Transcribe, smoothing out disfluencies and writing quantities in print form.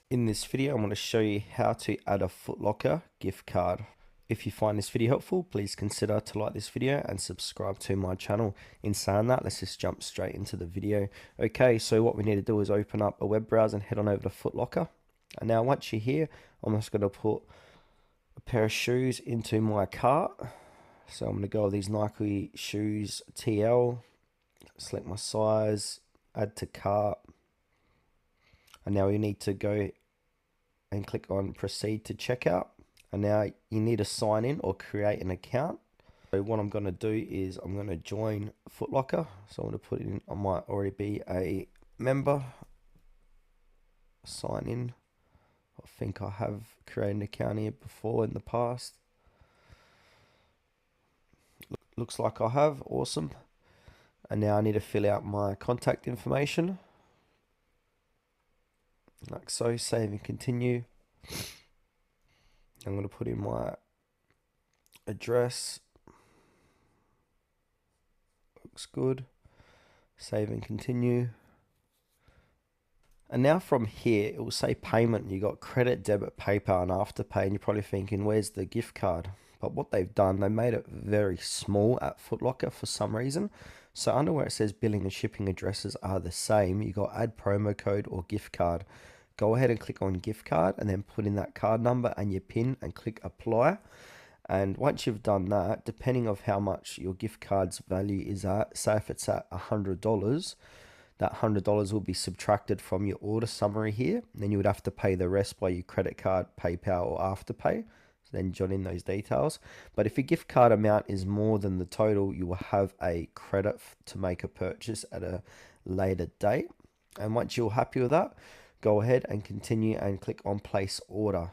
In this video, I'm going to show you how to add a Foot Locker gift card. If you find this video helpful, please consider to like this video and subscribe to my channel. In saying that, let's just jump straight into the video. Okay, so what we need to do is open up a web browser and head on over to Foot Locker. And now once you're here, I'm just going to put a pair of shoes into my cart. So I'm going to go with these Nike shoes TL, select my size, add to cart. And now we need to go and click on proceed to checkout. And now you need to sign in or create an account. So what I'm going to do is I'm going to join Foot Locker. So I'm going to put in, I might already be a member. Sign in. I think I have created an account here before in the past. Looks like I have. Awesome. And now I need to fill out my contact information. Like so, save and continue. I'm going to put in my address. Looks good. Save and continue. And now from here, it will say payment. You got credit, debit, PayPal, and Afterpay. And you're probably thinking, where's the gift card? But what they've done, they made it very small at Foot Locker for some reason. So under where it says billing and shipping addresses are the same, you got add promo code or gift card. Go ahead and click on gift card and then put in that card number and your PIN and click apply. And once you've done that, depending of how much your gift card's value is at, say if it's at $100, that $100 will be subtracted from your order summary here. And then you would have to pay the rest by your credit card, PayPal, or Afterpay. So then jot in those details. But if your gift card amount is more than the total, you will have a credit to make a purchase at a later date. And once you're happy with that, go ahead and continue and click on place order.